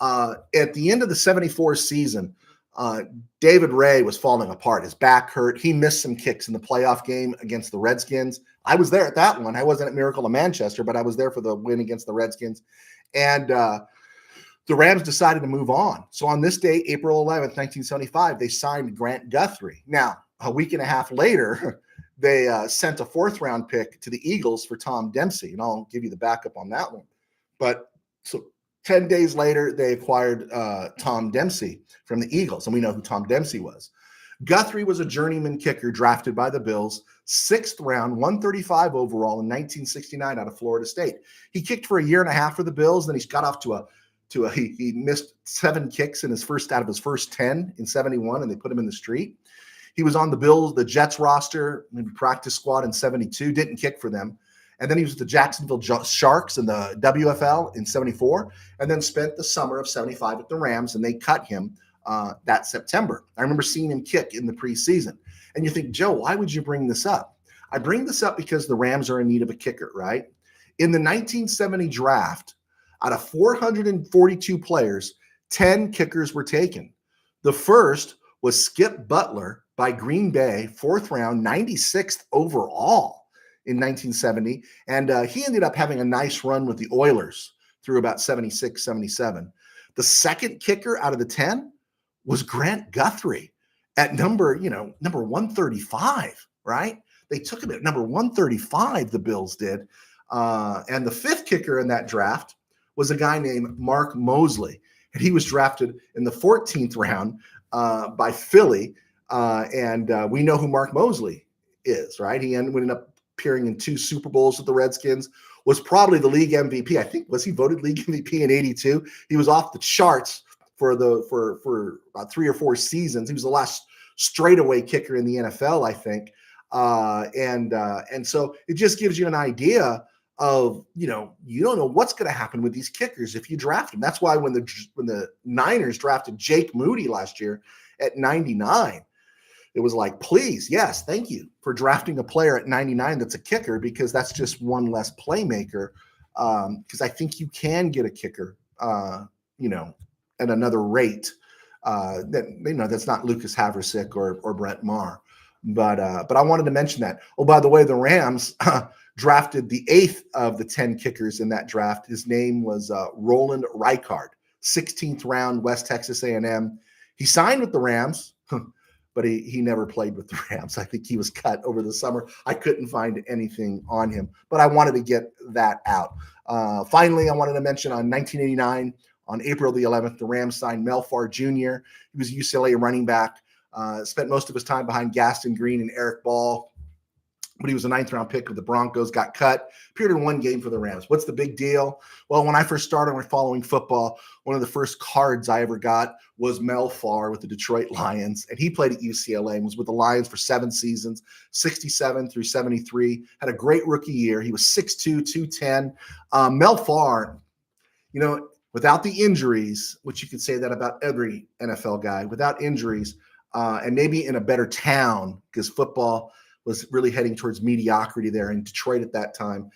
At the end of the 74 season, David Ray was falling apart. His back hurt. He missed some kicks in the playoff game against the Redskins. I was there at that one. I wasn't at Miracle of Manchester, but I was there for the win against the Redskins. And the Rams decided to move on. So on this day, April 11th, 1975, they signed Grant Guthrie. Now, a week and a half later, they sent a fourth-round pick to the Eagles for Tom Dempsey, and I'll give you the backup on that one. But so 10 days later, they acquired Tom Dempsey from the Eagles, and we know who Tom Dempsey was. Guthrie was a journeyman kicker drafted by the Bills, 6th round, 135 overall in 1969 out of Florida State. He kicked for a year and a half for the Bills, then he got off he missed 7 kicks in out of his first 10 in 71, and they put him in the street. He was on the Jets roster, maybe practice squad in 72, didn't kick for them. And then he was with the Jacksonville Sharks in the WFL in 74, and then spent the summer of 75 at the Rams, and they cut him that September. I remember seeing him kick in the preseason. And you think, Joe, why would you bring this up? I bring this up because the Rams are in need of a kicker, right? In the 1970 draft, out of 442 players, 10 kickers were taken. The first was Skip Butler by Green Bay, 4th round, 96th overall in 1970. And he ended up having a nice run with the Oilers through about 76, 77. The second kicker out of the 10 was Grant Guthrie at number 135, right? They took him at number 135, the Bills did. And the 5th kicker in that draft was a guy named Mark Mosley. And he was drafted in the 14th round by Philly. And we know who Mark Mosley is, right? He ended up appearing in 2 Super Bowls with the Redskins, was probably the league MVP. I think, was he voted league MVP in 82? He was off the charts for about 3 or 4 seasons. He was the last straightaway kicker in the NFL, I think. And so it just gives you an idea of, you don't know what's going to happen with these kickers if you draft them. That's why when the Niners drafted Jake Moody last year at 99, it was like, please, yes, thank you for drafting a player at 99 that's a kicker, because that's just one less playmaker. Because I think you can get a kicker, at another rate that's not Lucas Haversick or Brett Maher. But I wanted to mention that. Oh, by the way, the Rams drafted the 8th of the 10 kickers in that draft. His name was Roland Reichard, 16th round, West Texas A&M. He signed with the Rams, but he never played with the Rams. I think he was cut over the summer. I couldn't find anything on him, but I wanted to get that out. Finally, I wanted to mention on 1989, on April the 11th, the Rams signed Mel Farr Jr. He was a UCLA running back, spent most of his time behind Gaston Green and Eric Ball, but he was a 9th-round pick of the Broncos, got cut, appeared in one game for the Rams. What's the big deal? Well, when I first started following football, one of the first cards I ever got was Mel Farr with the Detroit Lions, and he played at UCLA and was with the Lions for 7 seasons, 67 through 73, had a great rookie year. He was 6'2", 210. Mel Farr, without the injuries, which you could say that about every NFL guy, without injuries, and maybe in a better town, because football was really heading towards mediocrity there in Detroit at that time,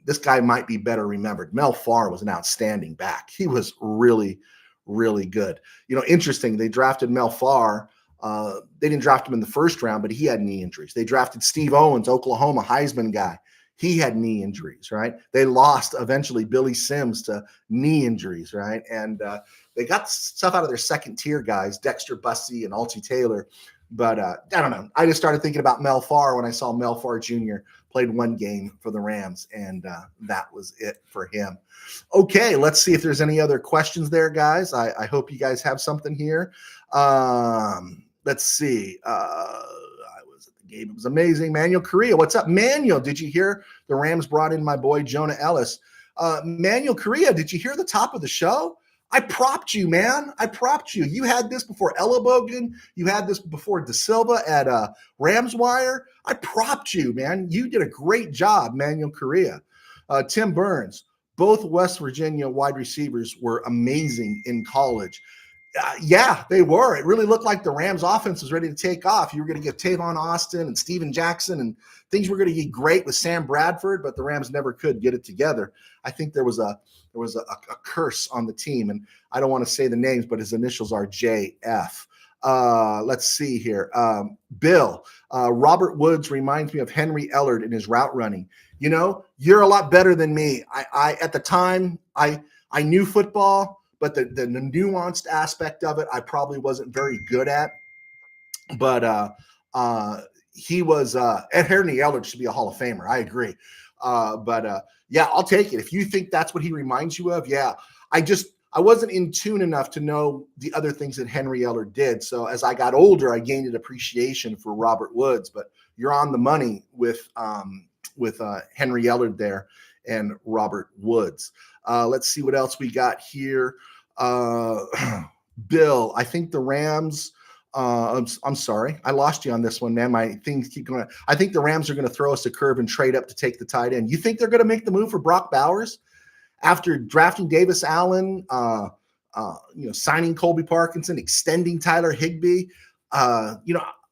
this guy might be better remembered. Mel Farr was an outstanding back. He was really, really good. Interesting, they drafted Mel Farr. They didn't draft him in the first round, but he had knee injuries. They drafted Steve Owens, Oklahoma Heisman guy. He had knee injuries, right? They lost eventually Billy Sims to knee injuries, right? And they got stuff out of their second-tier guys, Dexter Bussey and Altie Taylor. But I don't know. I just started thinking about Mel Farr when I saw Mel Farr Jr. played one game for the Rams, and that was it for him. Okay, let's see if there's any other questions there, guys. I hope you guys have something here. Let's see. I was at the game. It was amazing. Manuel Correa, what's up? Manuel, did you hear the Rams brought in my boy Jonah Ellis? Manuel Correa, did you hear the top of the show? I propped you, man. I propped you. You had this before Ella Bogan. You had this before De Silva at Rams Wire. I propped you, man. You did a great job, Manuel Correa. Tim Burns, both West Virginia wide receivers were amazing in college. Yeah, they were. It really looked like the Rams offense was ready to take off. You were going to get Tavon Austin and Steven Jackson, and things were going to get great with Sam Bradford, but the Rams never could get it together. I think there was a curse on the team, and I don't want to say the names, but his initials are JF. Let's see here. Bill, Robert Woods reminds me of Henry Ellard in his route running. You're a lot better than me. I at the time, I knew football, but the nuanced aspect of it, I probably wasn't very good at. But he was Ed Henry Ellard should be a Hall of Famer. I agree. Yeah, I'll take it. If you think that's what he reminds you of, yeah. I wasn't in tune enough to know the other things that Henry Ellard did. So as I got older, I gained an appreciation for Robert Woods. But you're on the money with Henry Ellard there and Robert Woods. Let's see what else we got here. Bill, I think the Rams. I'm sorry, I lost you on this one, man. My things keep going. I think the Rams are going to throw us a curve and trade up to take the tight end. You think they're going to make the move for Brock Bowers after drafting Davis Allen, signing Colby Parkinson, extending Tyler Higbee? I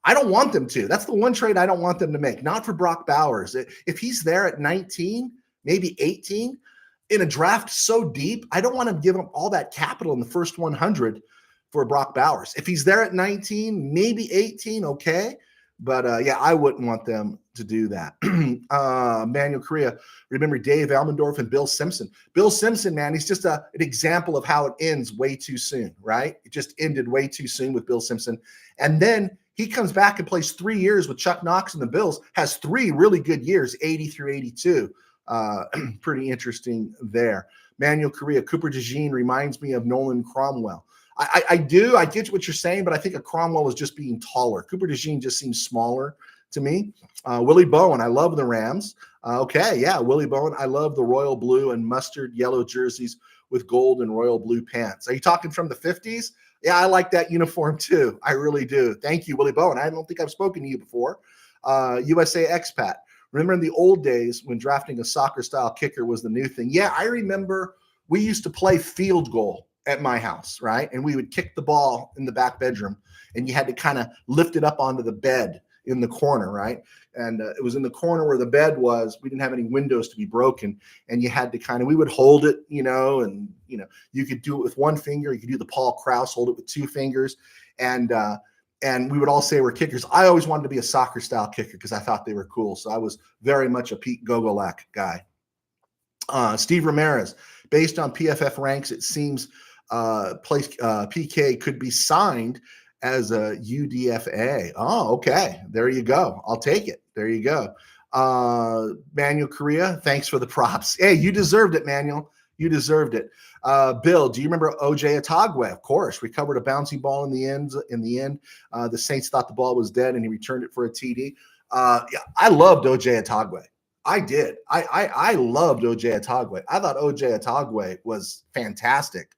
don't want them to. That's the one trade I don't want them to make. Not for Brock Bowers. If he's there at 19, maybe 18 in a draft so deep, I don't want to give him all that capital in the first 100 for Brock Bowers. If he's there at 19, maybe 18, okay. But yeah, I wouldn't want them to do that. Manuel Correa, remember Dave Almendorf and Bill Simpson. Bill Simpson, man, he's just an example of how it ends way too soon, right? It just ended way too soon with Bill Simpson. And then he comes back and plays 3 years with Chuck Knox and the Bills, has 3 really good years, 80 through 82. Pretty interesting there. Manuel Correa, Cooper DeJean reminds me of Nolan Cromwell. I do. I get what you're saying, but I think a Cromwell is just being taller. Cooper DeJean just seems smaller to me. Willie Bowen, I love the Rams. Okay, yeah, Willie Bowen. I love the royal blue and mustard yellow jerseys with gold and royal blue pants. Are you talking from the 50s? Yeah, I like that uniform too. I really do. Thank you, Willie Bowen. I don't think I've spoken to you before. USA expat. Remember in the old days when drafting a soccer style kicker was the new thing? Yeah, I remember we used to play field goal at my house, right? And we would kick the ball in the back bedroom, and you had to kind of lift it up onto the bed in the corner, right? And it was in the corner where the bed was. We didn't have any windows to be broken, and you had to kind of, we would hold it, and you could do it with one finger. You could do the Paul Krause, hold it with two fingers, and we would all say we're kickers. I always wanted to be a soccer style kicker because I thought they were cool. So I was very much a Pete Gogolak guy. Steve Ramirez, based on PFF ranks, it seems PK could be signed as a UDFA. Oh, okay. There you go. I'll take it. There you go. Manuel Correa, thanks for the props. Hey, you deserved it, Manuel. You deserved it. Bill, do you remember OJ Atogwe? Of course. Recovered a bouncy ball in the end. The Saints thought the ball was dead, and he returned it for a TD. Yeah, I loved OJ Atogwe. I did. I loved OJ Atogwe. I thought OJ Atogwe was fantastic.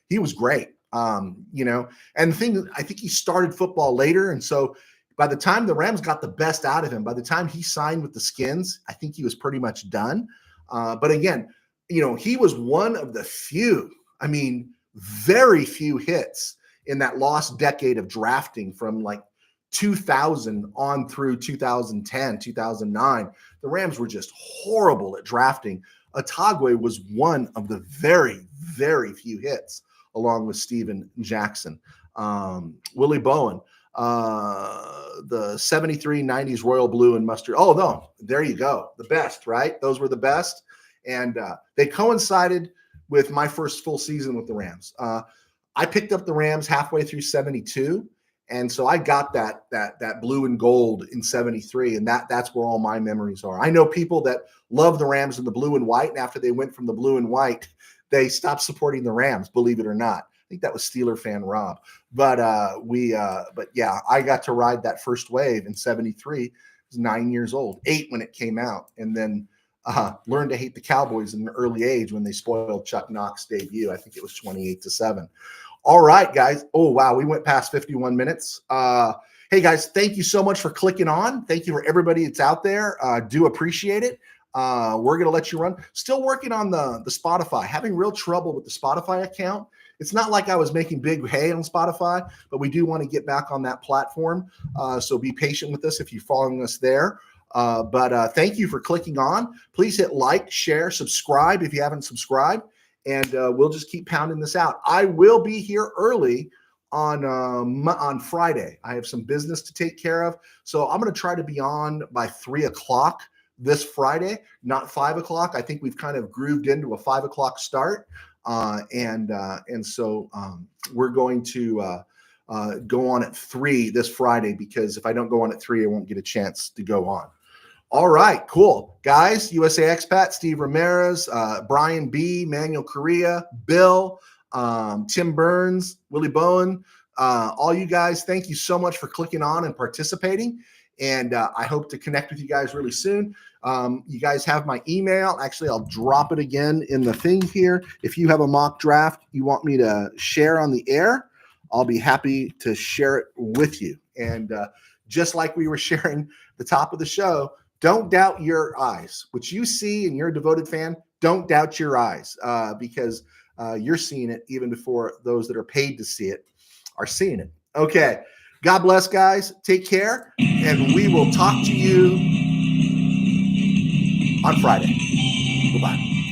He was great. And the thing, I think he started football later. And so by the time the Rams got the best out of him, by the time he signed with the Skins, I think he was pretty much done. But again, he was one of the few, very few hits in that lost decade of drafting from like 2000 on through 2010, 2009. The Rams were just horrible at drafting. Atogwe was one of the very, very few hits, along with Steven Jackson. Willie Bowen, the 73, 90s Royal Blue and Mustard. Oh, no, there you go. The best, right? Those were the best. And they coincided with my first full season with the Rams. I picked up the Rams halfway through 72. And so I got that blue and gold in 73. And that's where all my memories are. I know people that love the Rams in the blue and white. And after they went from the blue and white, they stopped supporting the Rams, believe it or not. I think that was Steeler fan Rob. But yeah, I got to ride that first wave in 73. I was 9 years old, 8 when it came out. And then learned to hate the Cowboys in an early age when they spoiled Chuck Knox's debut. I think it was 28-7. All right, guys. Oh, wow. We went past 51 minutes. Hey, guys, thank you so much for clicking on. Thank you for everybody that's out there. Do appreciate it. We're going to let you run. Still working on the Spotify. Having real trouble with the Spotify account. It's not like I was making big hay on Spotify, but we do want to get back on that platform. So be patient with us if you're following us there. But thank you for clicking on. Please hit like, share, subscribe if you haven't subscribed. And we'll just keep pounding this out. I will be here early on Friday. I have some business to take care of. So I'm going to try to be on by 3 o'clock this Friday, not 5 o'clock. I think we've kind of grooved into a 5 o'clock start. And so we're going to go on at 3 this Friday, because if I don't go on at 3, I won't get a chance to go on. All right, cool. Guys, USA Expat, Steve Ramirez, Brian B., Manuel Correa, Bill, Tim Burns, Willie Bowen, all you guys, thank you so much for clicking on and participating. And I hope to connect with you guys really soon. You guys have my email. Actually, I'll drop it again in the thing here. If you have a mock draft you want me to share on the air, I'll be happy to share it with you. And just like we were sharing the top of the show, don't doubt your eyes. What you see and you're a devoted fan, don't doubt your eyes, because you're seeing it even before those that are paid to see it are seeing it. Okay. God bless, guys. Take care, and we will talk to you on Friday. Bye-bye.